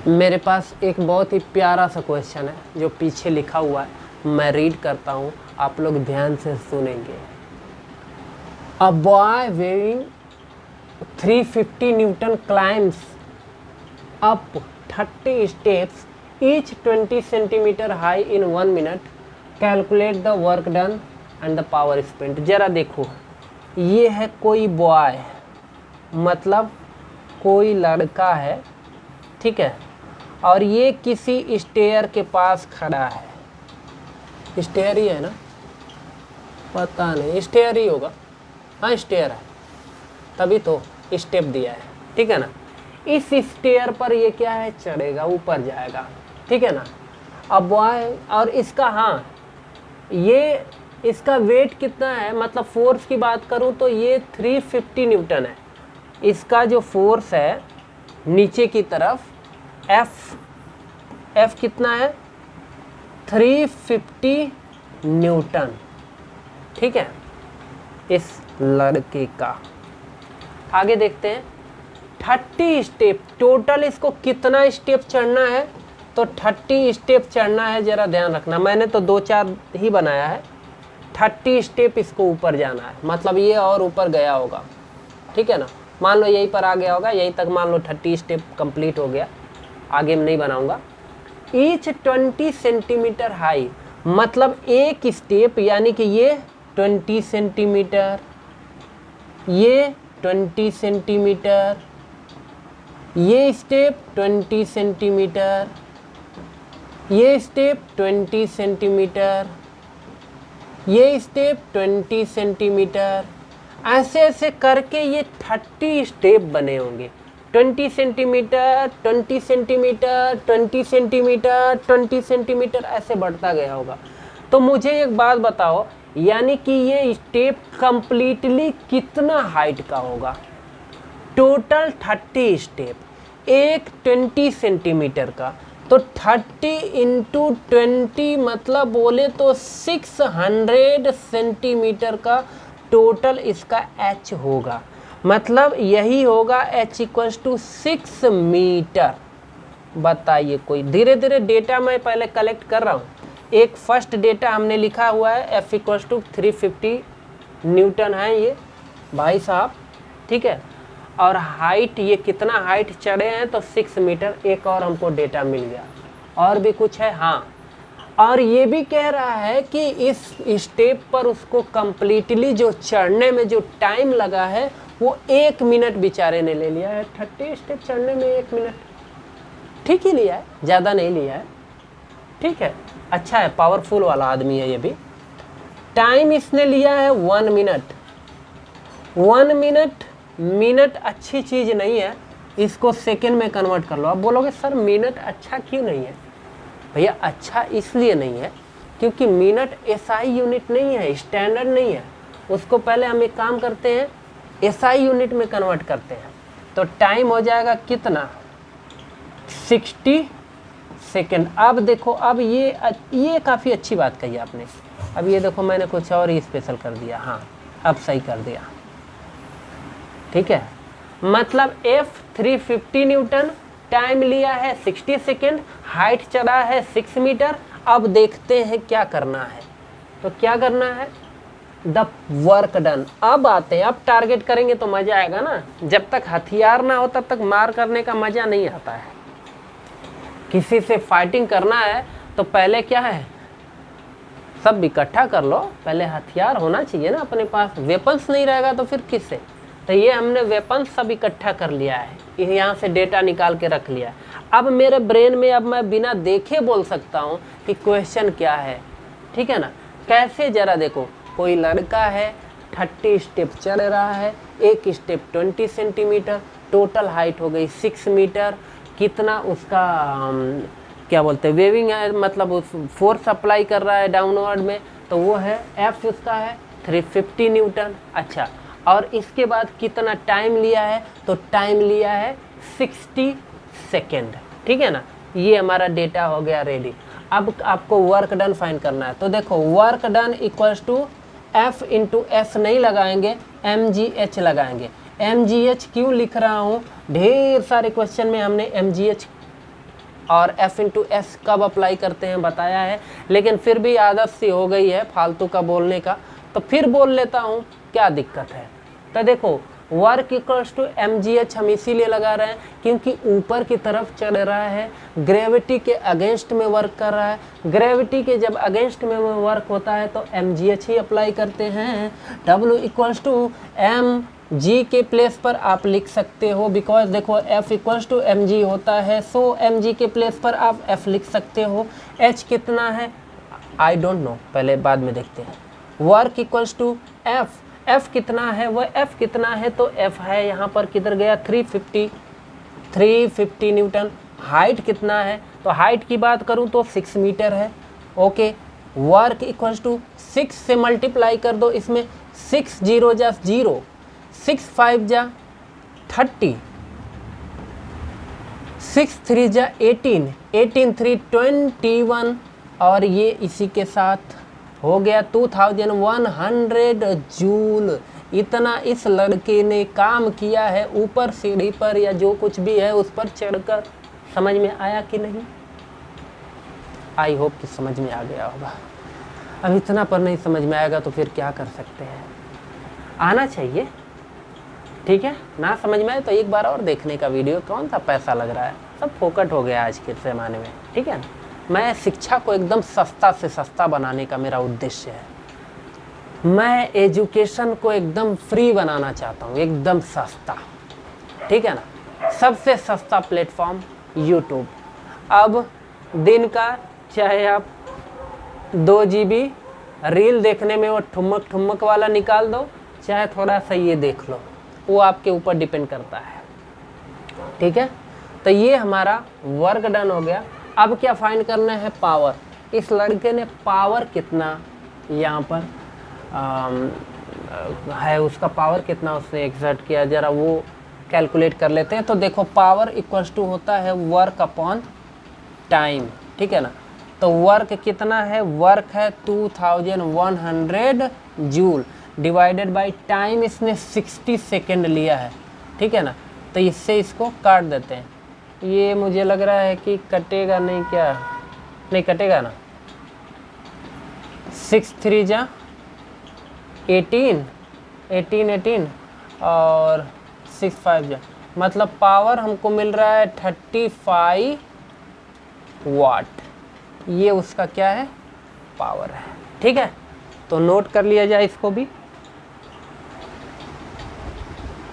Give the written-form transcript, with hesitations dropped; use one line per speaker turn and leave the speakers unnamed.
मेरे पास एक बहुत ही प्यारा सा क्वेश्चन है जो पीछे लिखा हुआ है, मैं रीड करता हूँ, आप लोग ध्यान से सुनेंगे। A boy weighing 350 Newton climbs up 30 steps each 20 centimetre high in 1 minute, calculate the work done and the power spent. जरा देखो, ये है कोई बॉय, मतलब कोई लड़का है, ठीक है, और ये किसी स्टेयर के पास खड़ा है। स्टेयर ही है ना, पता नहीं, स्टेयर ही होगा, हाँ स्टेयर है, तभी तो स्टेप दिया है, ठीक है ना। इस स्टेयर पर ये क्या है, चढ़ेगा, ऊपर जाएगा, ठीक है ना। अब बॉय, और इसका, हाँ ये इसका वेट कितना है, मतलब फोर्स की बात करूं तो ये 350 न्यूटन है। इसका जो फोर्स है नीचे की तरफ, एफ कितना है, 350 न्यूटन, ठीक है, इस लड़के का। आगे देखते हैं, 30 स्टेप, टोटल इसको कितना स्टेप चढ़ना है, तो 30 स्टेप चढ़ना है। जरा ध्यान रखना, मैंने तो 2-4 ही बनाया है, 30 स्टेप इसको ऊपर जाना है, मतलब ये और ऊपर गया होगा, ठीक है ना। मान लो यहीं पर आ गया होगा, यहीं तक मान लो 30 स्टेप कंप्लीट हो गया, आगे मैं नहीं बनाऊंगा। ईच 20 सेंटीमीटर हाई, मतलब एक स्टेप यानी कि ये 20 सेंटीमीटर, ये 20 सेंटीमीटर, ये स्टेप 20 सेंटीमीटर, ये स्टेप 20 सेंटीमीटर, ये स्टेप 20 सेंटीमीटर, ऐसे ऐसे करके ये 30 स्टेप बने होंगे। 20 सेंटीमीटर, 20 सेंटीमीटर, 20 सेंटीमीटर, 20 सेंटीमीटर, ऐसे बढ़ता गया होगा। तो मुझे एक बात बताओ, यानी कि ये स्टेप कंप्लीटली कितना हाइट का होगा। टोटल 30 स्टेप, एक 20 सेंटीमीटर का, तो 30 इंटू 20 मतलब बोले तो 600 सेंटीमीटर का टोटल इसका एच होगा। मतलब यही होगा एच इक्वल्स टू 6 मीटर। बताइए कोई, धीरे धीरे डेटा मैं पहले कलेक्ट कर रहा हूँ। एक फर्स्ट डेटा हमने लिखा हुआ है, एफ इक्वल्स टू 350 न्यूटन है ये भाई साहब, ठीक है, और हाइट ये कितना हाइट चढ़े हैं, तो 6 मीटर। एक और हमको डेटा मिल गया, और भी कुछ है, हाँ, और ये भी कह रहा है कि इस स्टेप पर उसको कंप्लीटली जो चढ़ने में जो टाइम लगा है वो 1 मिनट बेचारे ने ले लिया है। 30 स्टेप चढ़ने में 1 मिनट, ठीक ही लिया है, ज़्यादा नहीं लिया है, ठीक है, अच्छा है, पावरफुल वाला आदमी है ये भी। टाइम इसने लिया है 1 मिनट। 1 मिनट, मिनट अच्छी चीज़ नहीं है, इसको सेकेंड में कन्वर्ट कर लो। आप बोलोगे सर मिनट अच्छा क्यों नहीं है? भैया अच्छा इसलिए नहीं है क्योंकि मिनट एसआई यूनिट नहीं है, स्टैंडर्ड नहीं है। उसको पहले हम एक काम करते हैं, एसआई यूनिट में कन्वर्ट करते हैं, तो टाइम हो जाएगा कितना, 60 सेकेंड। अब देखो, अब ये काफ़ी अच्छी बात कही आपने। अब ये देखो, मैंने कुछ और ही स्पेशल कर दिया, हाँ अब सही कर दिया, ठीक है। मतलब एफ 350 न्यूटन, टाइम लिया है 60 सेकेंड, हाइट चढ़ा है 6 मीटर। अब देखते हैं क्या करना है, तो क्या करना है, द वर्क डन। अब आते हैं, अब टारगेट करेंगे तो मज़ा आएगा ना। जब तक हथियार ना हो तब तक मार करने का मज़ा नहीं आता है। किसी से फाइटिंग करना है तो पहले क्या है, सब इकट्ठा कर लो, पहले हथियार होना चाहिए ना अपने पास। वेपन्स नहीं रहेगा तो फिर किससे, तो ये हमने वेपन्स सब इकट्ठा कर लिया है, यहाँ से डेटा निकाल के रख लिया। अब मेरे ब्रेन में अब मैं बिना देखे बोल सकता हूँ कि क्वेश्चन क्या है, ठीक है ना। कैसे, जरा देखो, कोई लड़का है 30 स्टेप चढ़ रहा है, एक स्टेप 20 सेंटीमीटर, टोटल हाइट हो गई 6 मीटर। कितना उसका क्या बोलते हैं, वेविंग है, मतलब उस फोर्स अप्लाई कर रहा है डाउनवर्ड में, तो वो है एफ उसका है 350 न्यूटन। अच्छा, और इसके बाद कितना टाइम लिया है, तो टाइम लिया है 60 सेकेंड, ठीक है ना। ये हमारा डेटा हो गया रेडी। अब आपको वर्क डन फाइंड करना है, तो देखो work done equals to F into S नहीं लगाएंगे, mgh लगाएंगे। mgh क्यों लिख रहा हूँ, ढेर सारे क्वेश्चन में हमने mgh और F इंटू एस कब अप्लाई करते हैं बताया है, लेकिन फिर भी आदत सी हो गई है फालतू का बोलने का, तो फिर बोल लेता हूँ, क्या दिक्कत है। तो देखो वर्क इक्वल्स टू mgh हम इसीलिए लगा रहे हैं क्योंकि ऊपर की तरफ चढ़ रहा है, ग्रेविटी के अगेंस्ट में वर्क कर रहा है। ग्रेविटी के जब अगेंस्ट में वर्क होता है तो mgh ही अप्लाई करते हैं। W इक्वल्स टू mg के प्लेस पर आप लिख सकते हो, बिकॉज देखो F इक्वल्स टू mg होता है, सो mg के प्लेस पर आप F लिख सकते हो। h कितना है आई डोंट नो, पहले बाद में देखते हैं। Work equals to F, F कितना है, वह F कितना है तो F है यहाँ पर किधर गया 350 न्यूटन। हाइट कितना है तो हाइट की बात करूँ तो 6 मीटर है। ओके, वर्क इक्वल्स टू 6 से मल्टीप्लाई कर दो, इसमें 6 0 जा 0, 6 5 जा 30, 6 3 जा 18, 18 3 21, और ये इसी के साथ हो गया 2100 जूल। इतना इस लड़के ने काम किया है ऊपर सीढ़ी पर या जो कुछ भी है उस पर चढ़कर। समझ में आया कि नहीं? आई होप कि समझ में आ गया होगा। अब इतना पर नहीं समझ में आएगा तो फिर क्या कर सकते हैं, आना चाहिए, ठीक है। ना समझ में आए तो एक बार और देखने का वीडियो, कौन सा पैसा लग रहा है, सब फोकट हो गया आज के ज़माने में, ठीक है ना। मैं शिक्षा को एकदम सस्ता से सस्ता बनाने का मेरा उद्देश्य है। मैं एजुकेशन को एकदम फ्री बनाना चाहता हूँ, एकदम सस्ता, ठीक है ना। सबसे सस्ता प्लेटफॉर्म यूट्यूब। अब दिन का चाहे आप 2 GB रील देखने में वो ठुमक ठुमक वाला निकाल दो, चाहे थोड़ा सा ये देख लो, वो आपके ऊपर डिपेंड करता है, ठीक है। तो ये हमारा वर्क डन हो गया। अब क्या फाइंड करना है, पावर। इस लड़के ने पावर कितना यहाँ पर है, उसका पावर कितना उसने एक्सर्ट किया, ज़रा वो कैलकुलेट कर लेते हैं। तो देखो पावर इक्वल्स टू होता है वर्क अपॉन टाइम, ठीक है ना। तो वर्क कितना है, वर्क है 2100 जूल डिवाइडेड बाय टाइम, इसने 60 सेकेंड लिया है, ठीक है ना। तो इससे इसको काट देते हैं। ये मुझे लग रहा है कि कटेगा नहीं, क्या नहीं कटेगा ना। 6 3 जा 18 और 6 5 जा, मतलब पावर हमको मिल रहा है 35 वाट। ये उसका क्या है, पावर है, ठीक है। तो नोट कर लिया जाए इसको भी।